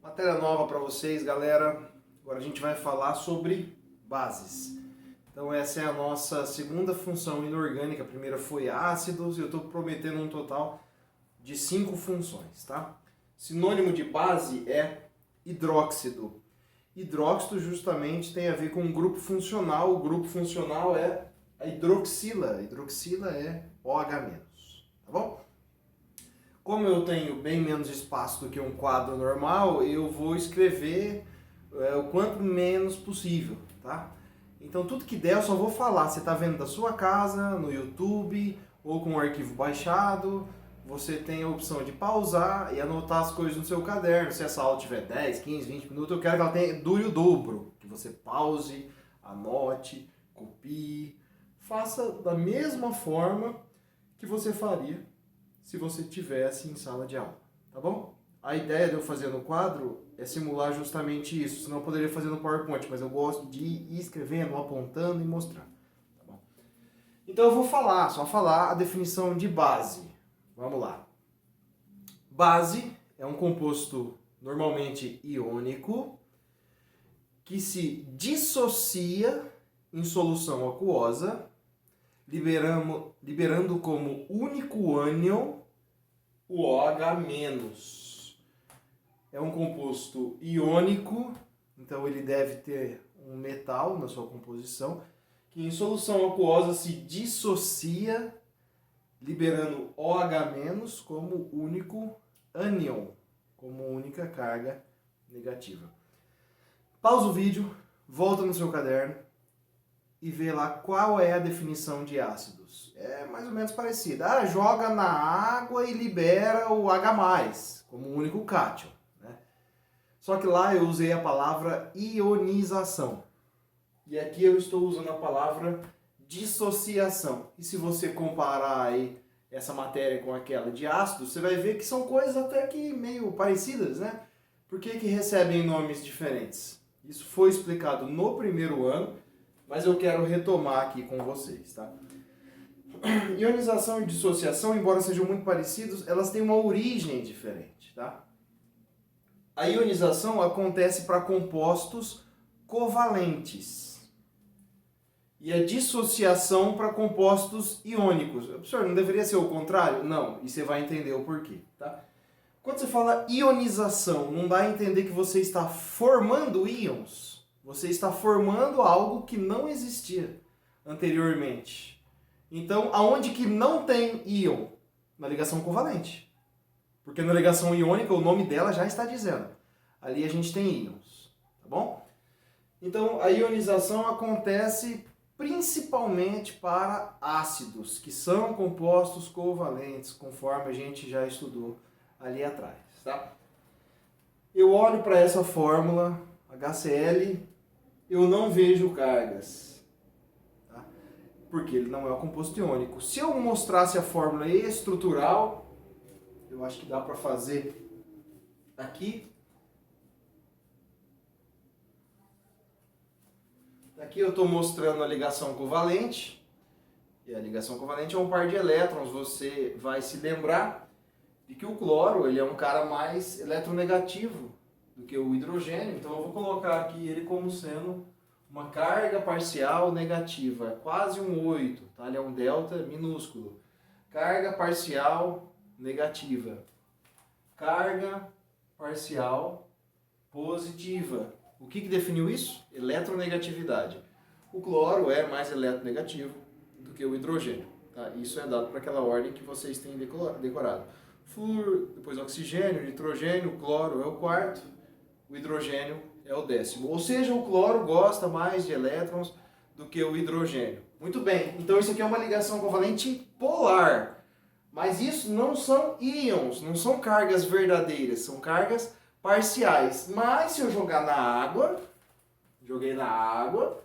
Matéria nova para vocês, galera. Agora a gente vai falar sobre bases. Então essa é a nossa segunda função inorgânica. A primeira foi ácidos e eu estou prometendo um total de 5 funções, tá? Sinônimo de base é hidróxido. Hidróxido justamente tem a ver com um grupo funcional. O grupo funcional é a hidroxila. A hidroxila é OH-, tá bom? Como eu tenho bem menos espaço do que um quadro normal, eu vou escrever o quanto menos possível, tá? Então tudo que der eu só vou falar. Você está vendo da sua casa, no YouTube, ou com o arquivo baixado, você tem a opção de pausar e anotar as coisas no seu caderno. Se essa aula tiver 10, 15, 20 minutos, eu quero que ela dure o dobro. Que você pause, anote, copie, faça da mesma forma que você faria se você tivesse em sala de aula, tá bom? A ideia de eu fazer no quadro é simular justamente isso, senão eu poderia fazer no PowerPoint, mas eu gosto de ir escrevendo, apontando e mostrando, tá bom? Então eu vou só falar a definição de base. Vamos lá. Base é um composto normalmente iônico que se dissocia em solução aquosa, liberando como único ânion o OH-. É um composto iônico, então ele deve ter um metal na sua composição, que em solução aquosa se dissocia, liberando OH- como único ânion, como única carga negativa. Pausa o vídeo, volta no seu caderno e vê lá qual é a definição de ácidos. É mais ou menos parecida. Joga na água e libera o H+, como único cátion, né? Só que lá eu usei a palavra ionização. E aqui eu estou usando a palavra dissociação. E se você comparar aí essa matéria com aquela de ácidos, você vai ver que são coisas até que meio parecidas, né? Por que recebem nomes diferentes? Isso foi explicado no primeiro ano, mas eu quero retomar aqui com vocês, tá? Ionização e dissociação, embora sejam muito parecidos, elas têm uma origem diferente, tá? A ionização acontece para compostos covalentes e a dissociação para compostos iônicos. Professor, não deveria ser o contrário? Não, e você vai entender o porquê, tá? Quando você fala ionização, não dá a entender que você está formando íons. Você está formando algo que não existia anteriormente. Então, aonde que não tem íon? Na ligação covalente. Porque na ligação iônica, o nome dela já está dizendo. Ali a gente tem íons, tá bom? Então, a ionização acontece principalmente para ácidos, que são compostos covalentes, conforme a gente já estudou ali atrás, tá? Eu olho para essa fórmula, HCl, eu não vejo cargas, tá? Porque ele não é um composto iônico. Se eu mostrasse a fórmula estrutural, eu acho que dá para fazer aqui. Aqui eu estou mostrando a ligação covalente, e a ligação covalente é um par de elétrons. Você vai se lembrar de que o cloro ele é um cara mais eletronegativo do que o hidrogênio, então eu vou colocar aqui ele como sendo uma carga parcial negativa, é quase um 8, tá? Ele é um delta minúsculo. Carga parcial negativa. Carga parcial positiva. O que definiu isso? Eletronegatividade. O cloro é mais eletronegativo do que o hidrogênio, tá? Isso é dado para aquela ordem que vocês têm decorado. Flúor, depois oxigênio, nitrogênio, cloro é o quarto, o hidrogênio é o 10º. Ou seja, o cloro gosta mais de elétrons do que o hidrogênio. Muito bem, então isso aqui é uma ligação covalente polar. Mas isso não são íons, não são cargas verdadeiras, são cargas parciais. Mas se eu jogar na água, joguei na água,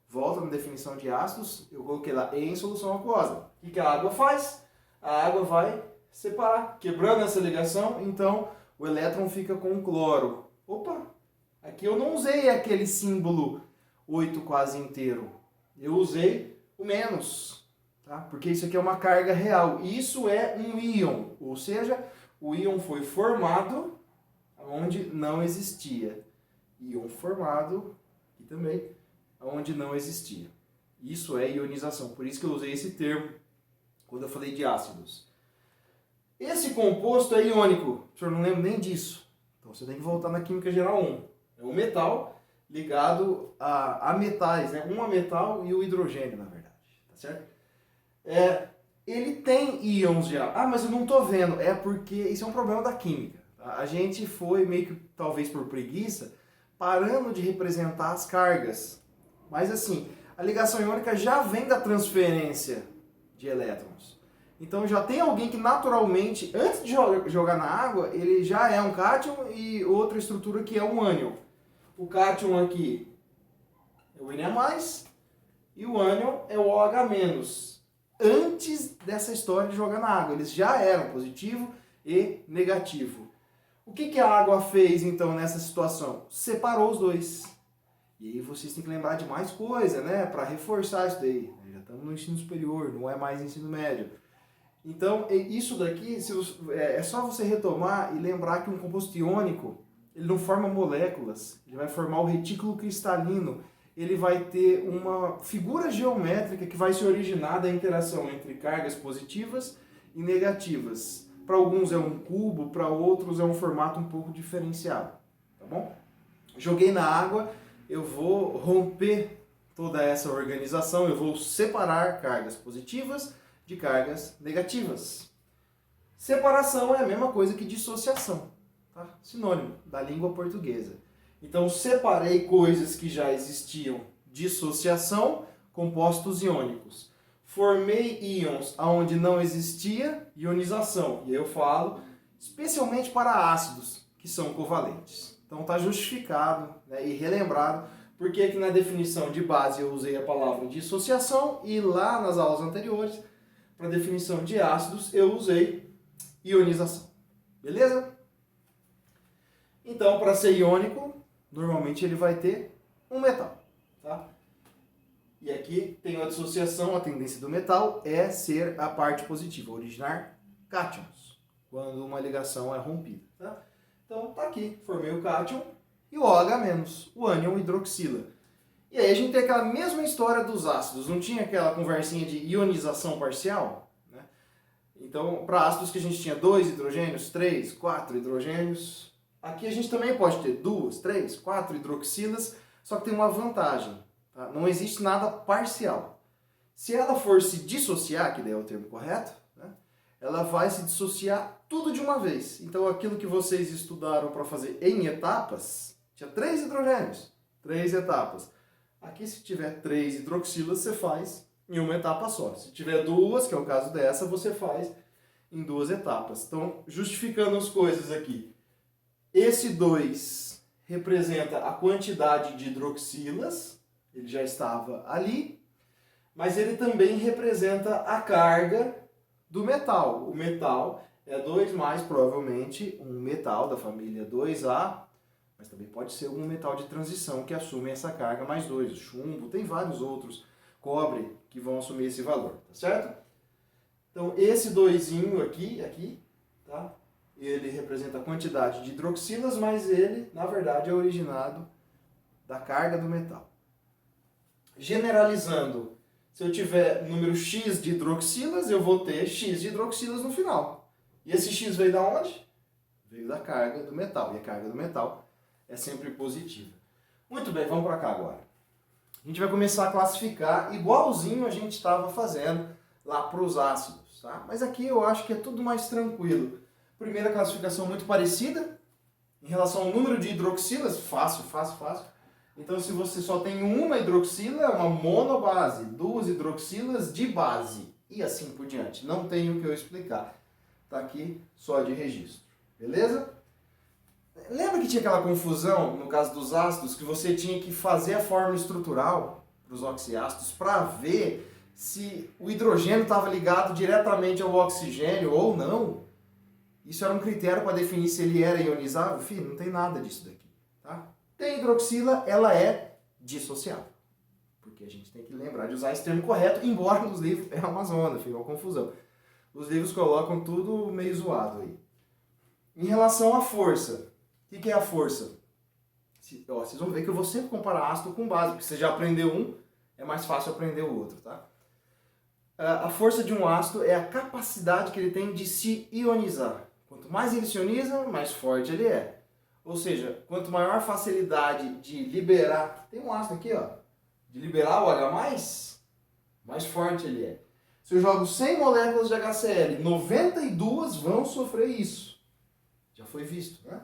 volta na definição de ácidos, eu coloquei lá em solução aquosa. O que a água faz? A água vai separar, quebrando essa ligação, então o elétron fica com o cloro. Opa, aqui eu não usei aquele símbolo 8 quase inteiro, eu usei o menos, tá? Porque isso aqui é uma carga real, isso é um íon, ou seja, o íon foi formado, onde não existia. Íon formado, aqui também, onde não existia. Isso é ionização, por isso que eu usei esse termo quando eu falei de ácidos. Esse composto é iônico, o senhor não lembra nem disso. Então você tem que voltar na química geral 1. É um metal ligado a metais, né? Um a metal e o hidrogênio, na verdade. Tá certo? Ele tem íons de água. Ah, mas eu não estou vendo. É porque isso é um problema da química. Tá? A gente foi meio que, talvez por preguiça, parando de representar as cargas. Mas assim, a ligação iônica já vem da transferência de elétrons. Então já tem alguém que naturalmente, antes de jogar na água, ele já é um cátion e outra estrutura que é um ânion. O cátion aqui é o Na+, e o ânion é o OH-. Antes dessa história de jogar na água, eles já eram positivo e negativo. O que a água fez então nessa situação? Separou os dois. E aí vocês têm que lembrar de mais coisa, né? Para reforçar isso daí. Já estamos no ensino superior, não é mais ensino médio. Então, isso daqui é só você retomar e lembrar que um composto iônico, ele não forma moléculas, ele vai formar o retículo cristalino, ele vai ter uma figura geométrica que vai se originar da interação entre cargas positivas e negativas. Para alguns é um cubo, para outros é um formato um pouco diferenciado, tá bom? Joguei na água, eu vou romper toda essa organização, eu vou separar cargas positivas de cargas negativas. Separação é a mesma coisa que dissociação, tá? Sinônimo da língua portuguesa. Então, separei coisas que já existiam, dissociação, compostos iônicos. Formei íons onde não existia, ionização. E eu falo especialmente para ácidos, que são covalentes. Então, está justificado, né, e relembrado porque aqui na definição de base eu usei a palavra dissociação e lá nas aulas anteriores, para a definição de ácidos, eu usei ionização. Beleza? Então, para ser iônico, normalmente ele vai ter um metal. Tá? E aqui tem a dissociação, a tendência do metal é ser a parte positiva, originar cátions, quando uma ligação é rompida. Tá? Então, tá aqui, formei o cátion e o OH-, o ânion hidroxila. E aí a gente tem aquela mesma história dos ácidos, não tinha aquela conversinha de ionização parcial? Né? Então, para ácidos que a gente tinha 2 hidrogênios, 3, 4 hidrogênios, aqui a gente também pode ter 2, 3, 4 hidroxilas, só que tem uma vantagem, tá? Não existe nada parcial. Se ela for se dissociar, que daí é o termo correto, né? Ela vai se dissociar tudo de uma vez. Então aquilo que vocês estudaram para fazer em etapas, tinha 3 hidrogênios, 3 etapas. Aqui, se tiver 3 hidroxilas, você faz em uma etapa só. Se tiver 2, que é o caso dessa, você faz em 2 etapas. Então, justificando as coisas aqui. Esse 2 representa a quantidade de hidroxilas, ele já estava ali, mas ele também representa a carga do metal. O metal é 2+, provavelmente, um metal da família 2A, mas também pode ser um metal de transição que assume essa carga mais 2, chumbo, tem vários outros, cobre, que vão assumir esse valor, tá certo? Então esse 2 aqui, tá? Ele representa a quantidade de hidroxilas, mas ele, na verdade, é originado da carga do metal. Generalizando, se eu tiver número X de hidroxilas, eu vou ter X de hidroxilas no final. E esse X veio da onde? Veio da carga do metal, e a carga do metal é sempre positiva. Muito bem, vamos para cá agora. A gente vai começar a classificar igualzinho a gente estava fazendo lá para os ácidos. Tá? Mas aqui eu acho que é tudo mais tranquilo. Primeira classificação muito parecida. Em relação ao número de hidroxilas, fácil. Então se você só tem uma hidroxila, é uma monobase. 2 hidroxilas de base. E assim por diante. Não tem o que eu explicar. Está aqui só de registro. Beleza? Lembra que tinha aquela confusão, no caso dos ácidos, que você tinha que fazer a fórmula estrutural para os oxiácidos para ver se o hidrogênio estava ligado diretamente ao oxigênio ou não? Isso era um critério para definir se ele era ionizável? Filho, não tem nada disso daqui. Tá? Tem hidroxila, ela é dissociável. Porque a gente tem que lembrar de usar esse termo correto, embora nos livros é uma zona, fica uma confusão. Os livros colocam tudo meio zoado aí. Em relação à força, o que é a força? Vocês vão ver que eu vou sempre comparar ácido com base, porque você já aprendeu um, é mais fácil aprender o outro, tá? A força de um ácido é a capacidade que ele tem de se ionizar. Quanto mais ele se ioniza, mais forte ele é. Ou seja, quanto maior a facilidade de liberar... Tem um ácido aqui, ó. De liberar o H+, mais forte ele é. Se eu jogo 100 moléculas de HCl, 92 vão sofrer isso. Já foi visto, né?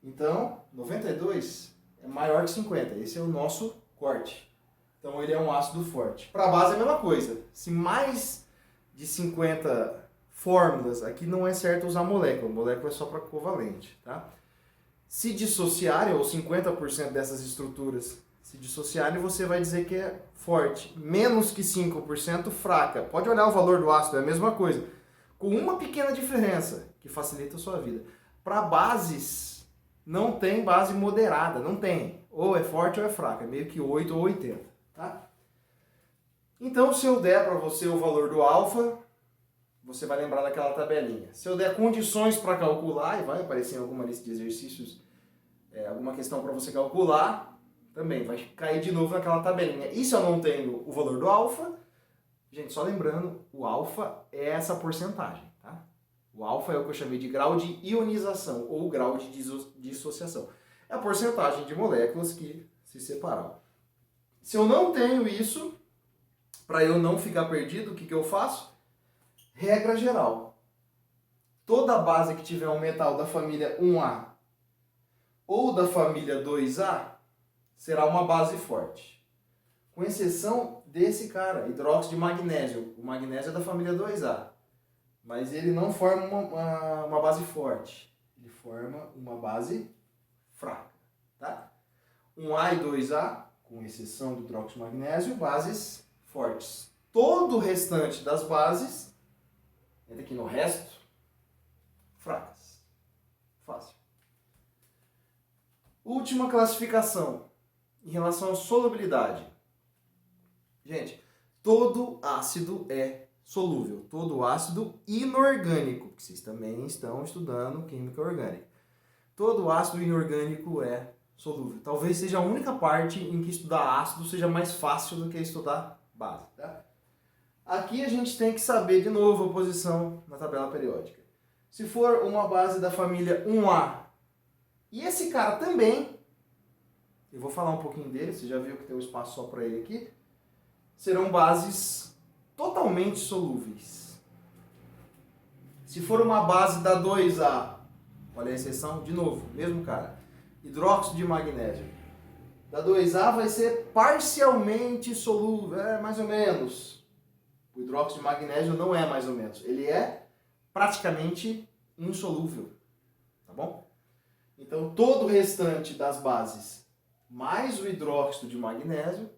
Então, 92 é maior que 50. Esse é o nosso corte. Então, ele é um ácido forte. Para a base é a mesma coisa. Se mais de 50 fórmulas, aqui não é certo usar molécula. Molécula é só para covalente, tá? Se dissociarem, ou 50% dessas estruturas se dissociarem, você vai dizer que é forte. Menos que 5% fraca. Pode olhar o valor do ácido, é a mesma coisa. Com uma pequena diferença, que facilita a sua vida. Para bases, não tem base moderada, não tem. Ou é forte ou é fraca, é meio que 8 ou 80. Tá? Então, se eu der para você o valor do alfa, você vai lembrar daquela tabelinha. Se eu der condições para calcular, e vai aparecer em alguma lista de exercícios, alguma questão para você calcular, também vai cair de novo naquela tabelinha. E se eu não tenho o valor do alfa, gente, só lembrando, o alfa é essa porcentagem, tá? O alfa é o que eu chamei de grau de ionização ou grau de dissociação. É a porcentagem de moléculas que se separaram. Se eu não tenho isso, para eu não ficar perdido, o que eu faço? Regra geral. Toda base que tiver um metal da família 1A ou da família 2A será uma base forte. Com exceção desse cara, hidróxido de magnésio. O magnésio é da família 2A. Mas ele não forma uma base forte. Ele forma uma base fraca. Tá? 1A e 2A, com exceção do hidróxido de magnésio, bases fortes. Todo o restante das bases, entra aqui no resto, fracas. Fácil. Última classificação, em relação à solubilidade. Gente, todo ácido é solúvel, todo ácido inorgânico, que vocês também estão estudando química orgânica. Todo ácido inorgânico é solúvel. Talvez seja a única parte em que estudar ácido seja mais fácil do que estudar base. Tá? Aqui a gente tem que saber de novo a posição na tabela periódica. Se for uma base da família 1A, e esse cara também, eu vou falar um pouquinho dele, você já viu que tem um espaço só para ele aqui, serão bases totalmente solúveis. Se for uma base da 2A, olha a exceção, de novo, mesmo cara, hidróxido de magnésio. Da 2A vai ser parcialmente solúvel, mais ou menos. O hidróxido de magnésio não é mais ou menos, ele é praticamente insolúvel, tá bom? Então todo o restante das bases, mais o hidróxido de magnésio,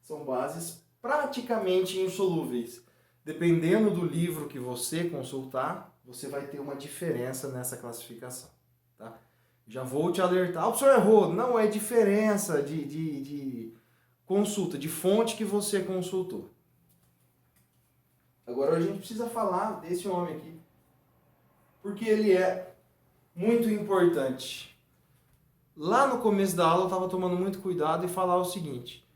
são bases praticamente insolúveis. Dependendo do livro que você consultar, você vai ter uma diferença nessa classificação. Tá? Já vou te alertar. O senhor errou. Não é diferença de consulta, de fonte que você consultou. Agora a gente precisa falar desse homem aqui. Porque ele é muito importante. Lá no começo da aula eu estava tomando muito cuidado e falar o seguinte.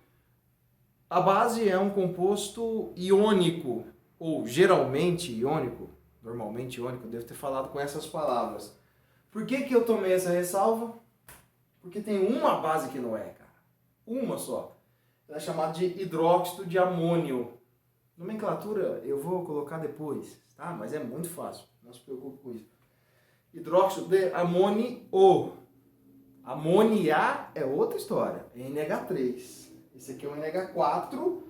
A base é um composto iônico, ou geralmente iônico, normalmente iônico, eu devo ter falado com essas palavras. Por que eu tomei essa ressalva? Porque tem uma base que não é, cara. Uma só. Ela é chamada de hidróxido de amônio. Nomenclatura eu vou colocar depois, tá? Mas é muito fácil, não se preocupe com isso. Hidróxido de amônio. Amônia é outra história, é NH3. Esse aqui é um NH4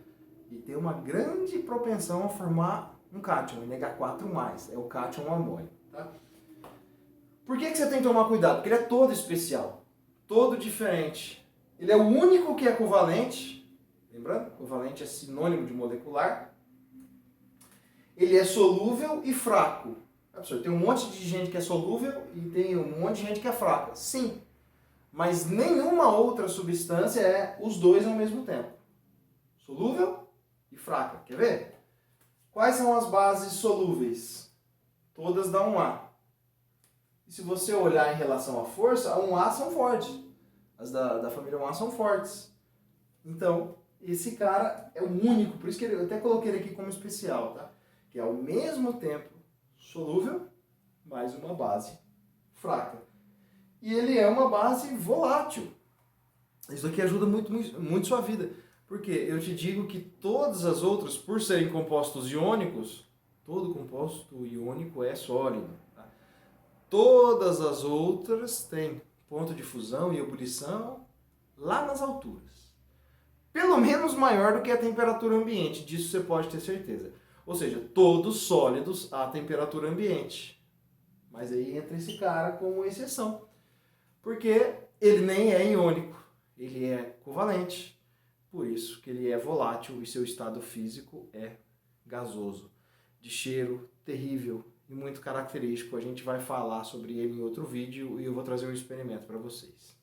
e tem uma grande propensão a formar um cátion, NH4+, é o cátion amônio. Tá? Por que você tem que tomar cuidado? Porque ele é todo especial, todo diferente. Ele é o único que é covalente, lembrando, covalente é sinônimo de molecular. Ele é solúvel e fraco. Tem um monte de gente que é solúvel e tem um monte de gente que é fraca. Sim. Mas nenhuma outra substância é os dois ao mesmo tempo. Solúvel e fraca. Quer ver? Quais são as bases solúveis? Todas da 1A. E se você olhar em relação à força, a 1A são fortes. As da família 1A são fortes. Então, esse cara é o único, por isso que eu até coloquei ele aqui como especial, tá? Que é ao mesmo tempo solúvel, mas uma base fraca. E ele é uma base volátil. Isso aqui ajuda muito sua vida. Porque eu te digo que todas as outras, por serem compostos iônicos, todo composto iônico é sólido. Tá? Todas as outras têm ponto de fusão e ebulição lá nas alturas. Pelo menos maior do que a temperatura ambiente, disso você pode ter certeza. Ou seja, todos sólidos à temperatura ambiente. Mas aí entra esse cara como exceção. Porque ele nem é iônico, ele é covalente. Por isso que ele é volátil e seu estado físico é gasoso, de cheiro terrível e muito característico. A gente vai falar sobre ele em outro vídeo e eu vou trazer um experimento para vocês.